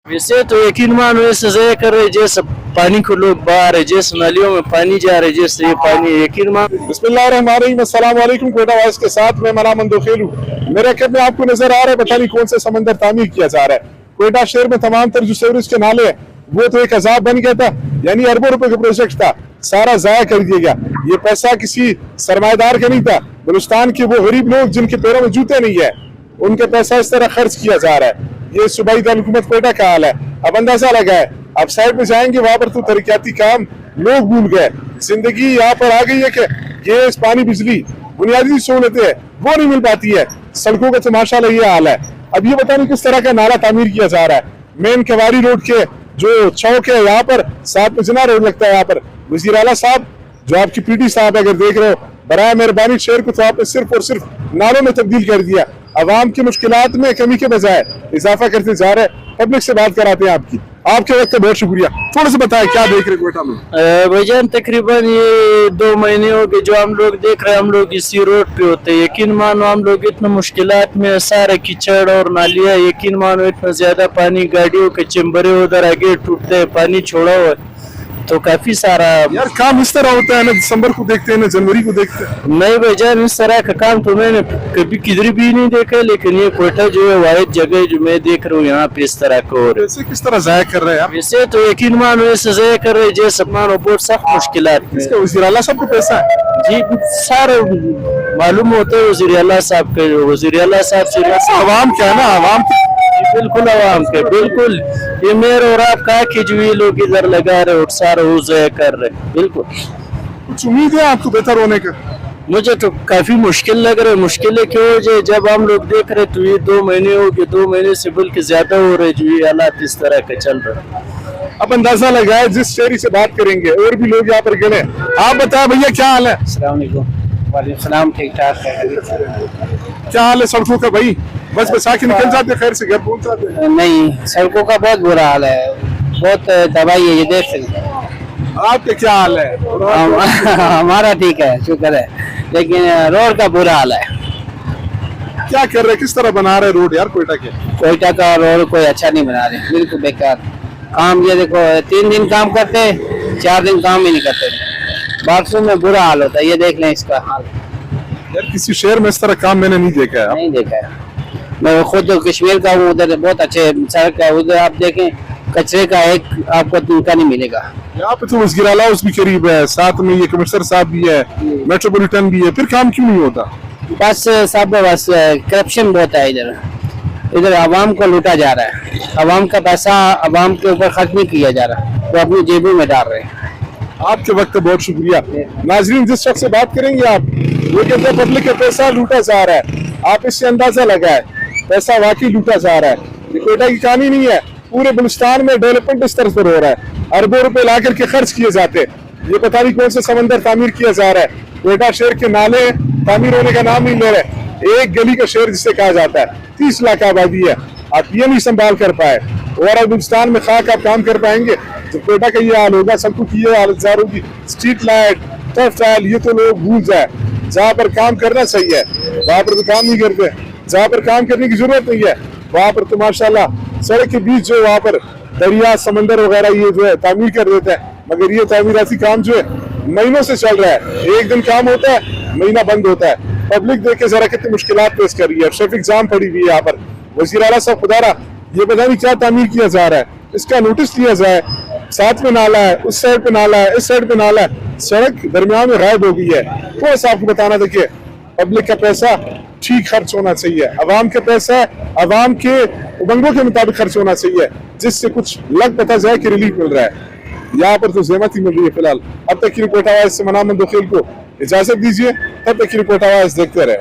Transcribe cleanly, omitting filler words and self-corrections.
वैसे तो यकीन मानो ऐसे ज़ाया कर रहे जैसे पानी को लोग बहा रहे, जैसे नालियों में पानी जा रहे, जैसे ये पानी यकीन मानो। बिस्मिल्लाहिर्रहमानिर्रहीम, अस्सलाम वालेकुम। क्वेटा वॉइस के साथ मैं मना मंदोखेल हूँ। मेरे कैब में आपको नजर आ रहा है पता नहीं कौन सा समंदर तामीर किया जा रहा है। क्वेटा शहर में तमाम तर जो सीवरेज के नाले हैं वो तो एक अजाब बन गया था, यानी अरबों रुपए का प्रोजेक्ट था, सारा जाया कर दिया गया। ये पैसा किसी सरमाएदार का नहीं था, बलूचिस्तान के वो गरीब लोग जिनके पैरों में जूते नहीं है उनके पैसा इस तरह खर्च किया जा रहा है। ये सूबाई दारुल-हुकूमत क्वेटा का हाल है। अब अंदाजा लगा है, अब साइड में जाएंगे वहां पर तो तरक्याती काम लोग भूल गए। जिंदगी यहाँ पर आ गई है कि गैस, पानी, बिजली, बुनियादी सहूलतें वो नहीं मिल पाती है। सड़कों का तो माशाल्लाह ये हाल है। अब ये पता नहीं किस तरह का नाला तामीर किया जा रहा है। मेन केवारी रोड के जो चौक है यहाँ पर, साथ में जिना रोड लगता है, यहाँ पर वजीर आला साहब जो आपकी पीटी साहब अगर देख रहे हो, बराए मेहरबानी शहर को तो आपने सिर्फ और सिर्फ नालों में तब्दील कर दिया। अवाम की मुश्किलात में कमी के बजाय इजाफा करते जा रहे हैं। पब्लिक से बात कराते हैं आपके वक्त का बहुत शुक्रिया। थोड़ा सा बताएं क्या देख रहे हैं क्वेटा में? भाईजान तकरीबन ये 2 महीने हो गए जो हम लोग देख रहे हैं, हम लोग इसी रोड पे होते हैं। यकीन मानो हम लोग इतना मुश्किलात में, सारे कीचड़ और नालियाँ, यकीन मानो इतना ज्यादा पानी, गाड़ियों के चेम्बरे उधर आगे टूटते हैं, पानी छोड़ा हुआ है, तो काफी सारा यार काम इस तरह होता है ना, दिसंबर को देखते हैं ना जनवरी को देखते हैं। नहीं भाईजान, इस तरह का काम तो मैंने कभी किधर भी नहीं देखा, लेकिन ये क्वेटा जो है वाहिद जगह जो मैं देख रहा हूँ यहाँ पे इस तरह का हो रहा है। वैसे किस तरह जाया कर रहे हैं आप? वैसे तो यकीन मानो ऐसे ज़ाया कर रहे जैसे मानो बहुत सख्त मुश्किलात में। इसका वज़ीर आला साहब को पैसा है जी, सारे मालूम होता है वज़ीर आला साहब के, वज़ीर आला साहब से आवाम क्या है ना, आवाम बिल्कुल आवाम के, बिल्कुल ये मेरे और आप कहा कि जो ये लोग इधर लगा रहे और सारा वो ज़ाया कर रहे, बिल्कुल। कुछ उम्मीद है आपको बेहतर होने का? मुझे तो काफी मुश्किल लग रहा है। मुश्किलें क्यों हो जाए, जब हम लोग देख रहे तो ये 2 महीने हो गए, 2 महीने से बल्कि ज्यादा हो रहे जो ये हालात इस तरह का चल रहा है। अब अंदाजा लगाए, जिस शहरी से बात करेंगे और भी लोग यहाँ पर गए। आप बताए भैया क्या हाल है? अस्सलाम वालेकुम सलाम, ठीक ठाक है। क्या हाल है सड़कों का भाई? बस बसा के निकल जाते खैर से घर पहुँच जाते? नहीं, सड़कों का बहुत बुरा हाल है, बहुत तबाही है, ये देख सकते हैं। आपके क्या हाल है? हमारा ठीक है, शुक्र है, लेकिन रोड का बुरा हाल है। क्या कर रहे, किस तरह बना रहे रोड यार क्वेटा के? क्वेटा का रोड कोई अच्छा नहीं बना रहे, बिल्कुल बेकार काम। ये देखो 3 दिन काम करते, 4 दिन काम ही नहीं करते, बाथरूम में बुरा हाल होता है, ये देख लें इसका हाल। यार किसी शहर में इस तरह काम मैंने नहीं देखा है। नहीं देखा है, मैं खुद कश्मीर का हूँ, उधर बहुत अच्छे सड़क है, उधर आप देखें कचरे का एक आपको तिनका नहीं मिलेगा। यहाँ पे तो वज़ीर आला हाउस भी करीब है, साथ में ये कमिश्नर साहब भी है, मेट्रोपॉलिटन भी है, फिर काम क्यों नहीं होता? बस साहब बस करप्शन बहुत है इधर आवाम को लूटा जा रहा है, आवाम का पैसा आवाम के ऊपर खर्च नहीं किया जा रहा, वो अपनी जेबों में डाल रहे हैं। आपके वक्त का बहुत शुक्रिया। नाजरीन, जिस शख्स से बात करेंगे आप, वो कहते हैं पब्लिक का पैसा लूटा जा रहा है। आप इससे अंदाजा लगाए, पैसा वाकई लूटा जा रहा है। ये क्वेटा की कहानी नहीं है, पूरे बलूचिस्तान में डेवलपमेंट इस तरह पर हो रहा है, अरबों रुपए ला करके खर्च किए जाते हैं। ये पता नहीं कौन सा समंदर तामीर किया जा रहा है। क्वेटा शहर के नाले तामीर होने का नाम नहीं ले रहे। एक गली का शहर जिसे कहा जाता है, 30 लाख आबादी है, आप ये नहीं संभाल कर पाए और बलूचिस्तान में खाक आप काम कर पाएंगे? जब क्वेटा का ये हाल होगा, सड़कों की ये हालत जार होगी, स्ट्रीट लाइट, टफ टाइल, ये तो लोग भूल जाए। जहाँ पर काम करना चाहिए वहाँ पर तो काम नहीं करते, जहाँ पर काम करने की जरूरत नहीं है वहाँ पर तो माशाल्लाह सड़क के बीच जो वहाँ पर दरिया, समंदर वगैरह ये जो है तामीर कर देते हैं। मगर ये तामीराती काम जो है महीनों से चल रहा है, एक दिन काम होता है, महीना बंद होता है। पब्लिक देख के जरा कितनी मुश्किलात पेश कर रही है, ट्रैफिक जाम पड़ी हुई है यहाँ पर। वज़ीर आला साहब खुदारा ये पता नहीं क्या तामीर किया जा रहा है, इसका नोटिस लिया जाए। साथ में नाला है, उस साइड पे नाला है, इस साइड पे नाला है, सड़क दरमियान में गायब हो गई है। थोड़ा सा आपको बताना, देखिए पब्लिक का पैसा ठीक खर्च होना चाहिए, अवाम का पैसा अवाम के उमंगों के मुताबिक खर्च होना चाहिए, जिससे कुछ लग पता जाए कि रिलीफ मिल रहा है। यहाँ पर तो ज़हमत ही मिल रही है फिलहाल। अब तक की रिपोर्ट आवाज़ से मना मंदोखेल को इजाजत दीजिए, तब तक की रिपोर्ट आवाज़ देखते रहे।